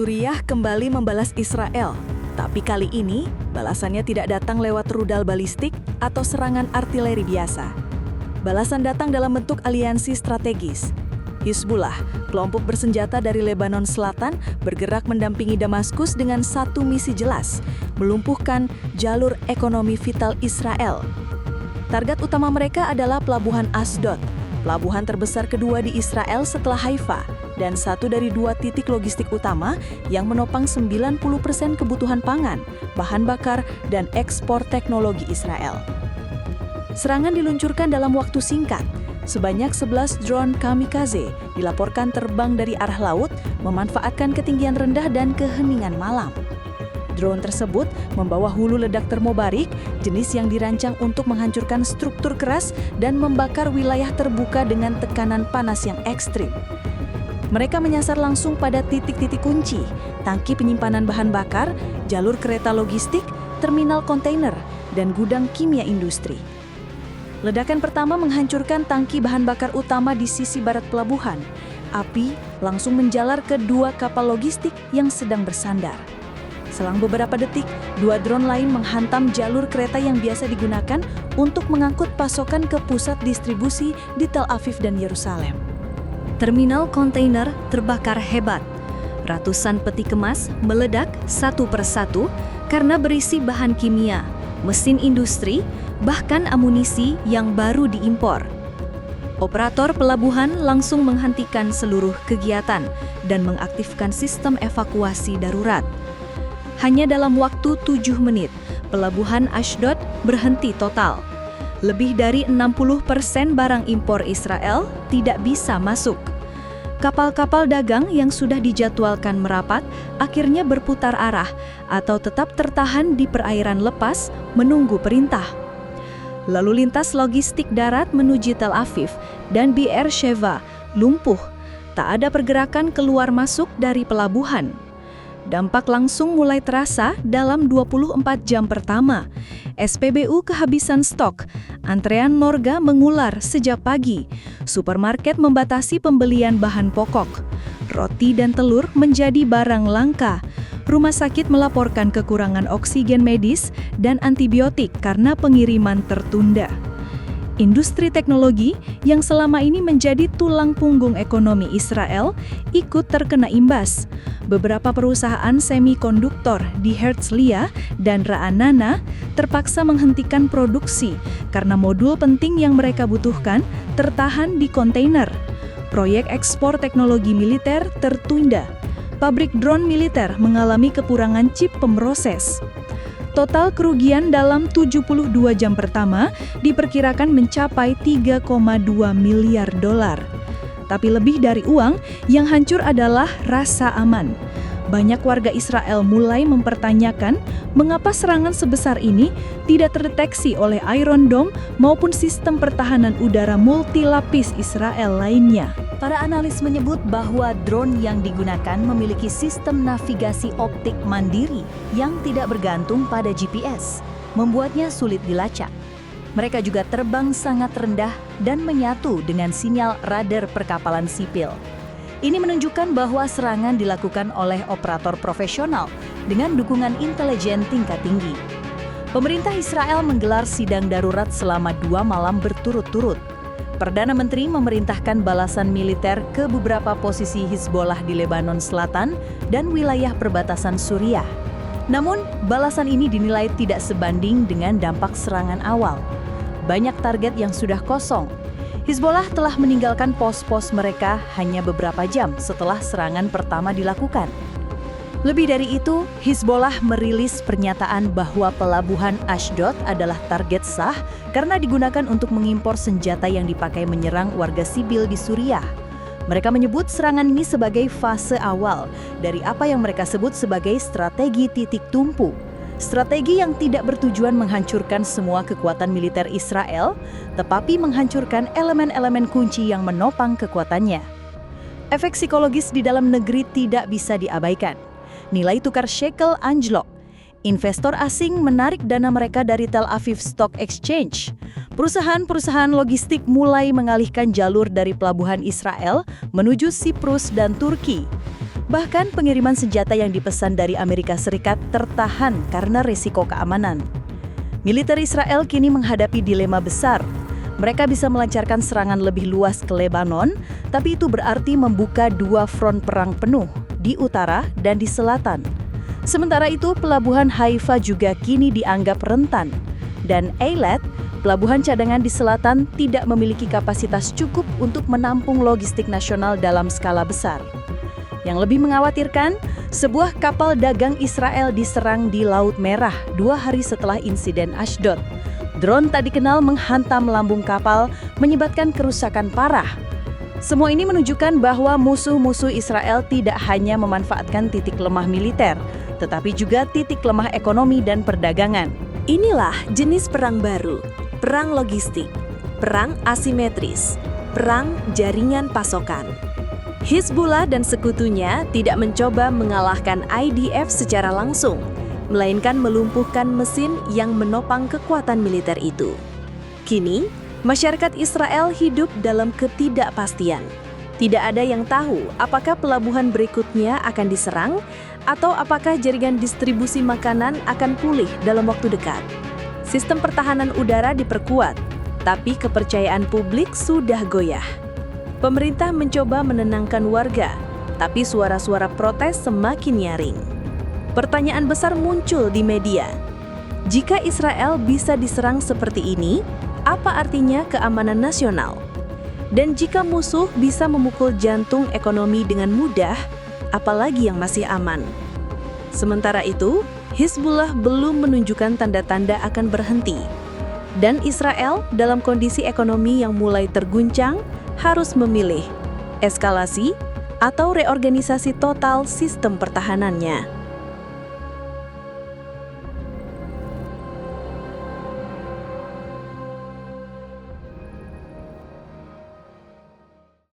Suriah kembali membalas Israel, tapi kali ini balasannya tidak datang lewat rudal balistik atau serangan artileri biasa. Balasan datang dalam bentuk aliansi strategis. Hizbullah, kelompok bersenjata dari Lebanon Selatan, bergerak mendampingi Damaskus dengan satu misi jelas, melumpuhkan jalur ekonomi vital Israel. Target utama mereka adalah pelabuhan Ashdod, pelabuhan terbesar kedua di Israel setelah Haifa, dan satu dari dua titik logistik utama yang menopang 90% kebutuhan pangan, bahan bakar, dan ekspor teknologi Israel. Serangan diluncurkan dalam waktu singkat. Sebanyak 11 drone kamikaze dilaporkan terbang dari arah laut, memanfaatkan ketinggian rendah dan keheningan malam. Drone tersebut membawa hulu ledak termobarik, jenis yang dirancang untuk menghancurkan struktur keras dan membakar wilayah terbuka dengan tekanan panas yang ekstrim. Mereka menyasar langsung pada titik-titik kunci, tangki penyimpanan bahan bakar, jalur kereta logistik, terminal kontainer, dan gudang kimia industri. Ledakan pertama menghancurkan tangki bahan bakar utama di sisi barat pelabuhan. Api langsung menjalar ke dua kapal logistik yang sedang bersandar. Selang beberapa detik, dua drone lain menghantam jalur kereta yang biasa digunakan untuk mengangkut pasokan ke pusat distribusi di Tel Aviv dan Yerusalem. Terminal kontainer terbakar hebat. Ratusan peti kemas meledak satu persatu karena berisi bahan kimia, mesin industri, bahkan amunisi yang baru diimpor. Operator pelabuhan langsung menghentikan seluruh kegiatan dan mengaktifkan sistem evakuasi darurat. Hanya dalam waktu 7 menit, pelabuhan Ashdod berhenti total. Lebih dari 60% barang impor Israel tidak bisa masuk. Kapal-kapal dagang yang sudah dijadwalkan merapat akhirnya berputar arah atau tetap tertahan di perairan lepas menunggu perintah. Lalu lintas logistik darat menuju Tel Aviv dan Be'er-Sheva lumpuh. Tak ada pergerakan keluar masuk dari pelabuhan. Dampak langsung mulai terasa dalam 24 jam pertama. SPBU kehabisan stok, antrean Norga mengular sejak pagi, supermarket membatasi pembelian bahan pokok, roti dan telur menjadi barang langka, rumah sakit melaporkan kekurangan oksigen medis dan antibiotik karena pengiriman tertunda. Industri teknologi yang selama ini menjadi tulang punggung ekonomi Israel ikut terkena imbas. Beberapa perusahaan semikonduktor di Herzliya dan Ra'anana terpaksa menghentikan produksi karena modul penting yang mereka butuhkan tertahan di kontainer. Proyek ekspor teknologi militer tertunda. Pabrik drone militer mengalami kekurangan chip pemroses. Total kerugian dalam 72 jam pertama diperkirakan mencapai 3,2 miliar dolar. Tapi lebih dari uang, yang hancur adalah rasa aman. Banyak warga Israel mulai mempertanyakan mengapa serangan sebesar ini tidak terdeteksi oleh Iron Dome maupun sistem pertahanan udara multilapis Israel lainnya. Para analis menyebut bahwa drone yang digunakan memiliki sistem navigasi optik mandiri yang tidak bergantung pada GPS, membuatnya sulit dilacak. Mereka juga terbang sangat rendah dan menyatu dengan sinyal radar perkapalan sipil. Ini menunjukkan bahwa serangan dilakukan oleh operator profesional dengan dukungan intelijen tingkat tinggi. Pemerintah Israel menggelar sidang darurat selama 2 malam berturut-turut. Perdana Menteri memerintahkan balasan militer ke beberapa posisi Hizbullah di Lebanon Selatan dan wilayah perbatasan Suriah. Namun, balasan ini dinilai tidak sebanding dengan dampak serangan awal. Banyak target yang sudah kosong. Hizbullah telah meninggalkan pos-pos mereka hanya beberapa jam setelah serangan pertama dilakukan. Lebih dari itu, Hizbullah merilis pernyataan bahwa pelabuhan Ashdod adalah target sah karena digunakan untuk mengimpor senjata yang dipakai menyerang warga sipil di Suriah. Mereka menyebut serangan ini sebagai fase awal dari apa yang mereka sebut sebagai strategi titik tumpu. Strategi yang tidak bertujuan menghancurkan semua kekuatan militer Israel, tetapi menghancurkan elemen-elemen kunci yang menopang kekuatannya. Efek psikologis di dalam negeri tidak bisa diabaikan. Nilai tukar shekel anjlok. Investor asing menarik dana mereka dari Tel Aviv Stock Exchange. Perusahaan-perusahaan logistik mulai mengalihkan jalur dari pelabuhan Israel menuju Siprus dan Turki. Bahkan pengiriman senjata yang dipesan dari Amerika Serikat tertahan karena risiko keamanan. Militer Israel kini menghadapi dilema besar. Mereka bisa melancarkan serangan lebih luas ke Lebanon, tapi itu berarti membuka dua front perang penuh, di utara dan di selatan. Sementara itu, pelabuhan Haifa juga kini dianggap rentan. Dan Eilat, pelabuhan cadangan di selatan, tidak memiliki kapasitas cukup untuk menampung logistik nasional dalam skala besar. Yang lebih mengkhawatirkan, sebuah kapal dagang Israel diserang di Laut Merah 2 hari setelah insiden Ashdod. Drone tak dikenal menghantam lambung kapal, menyebabkan kerusakan parah. Semua ini menunjukkan bahwa musuh-musuh Israel tidak hanya memanfaatkan titik lemah militer, tetapi juga titik lemah ekonomi dan perdagangan. Inilah jenis perang baru, perang logistik, perang asimetris, perang jaringan pasokan. Hizbullah dan sekutunya tidak mencoba mengalahkan IDF secara langsung, melainkan melumpuhkan mesin yang menopang kekuatan militer itu. Kini, masyarakat Israel hidup dalam ketidakpastian. Tidak ada yang tahu apakah pelabuhan berikutnya akan diserang atau apakah jaringan distribusi makanan akan pulih dalam waktu dekat. Sistem pertahanan udara diperkuat, tapi kepercayaan publik sudah goyah. Pemerintah mencoba menenangkan warga, tapi suara-suara protes semakin nyaring. Pertanyaan besar muncul di media. Jika Israel bisa diserang seperti ini, apa artinya keamanan nasional? Dan jika musuh bisa memukul jantung ekonomi dengan mudah, apalagi yang masih aman? Sementara itu, Hizbullah belum menunjukkan tanda-tanda akan berhenti. Dan Israel dalam kondisi ekonomi yang mulai terguncang, harus memilih eskalasi atau reorganisasi total sistem pertahanannya.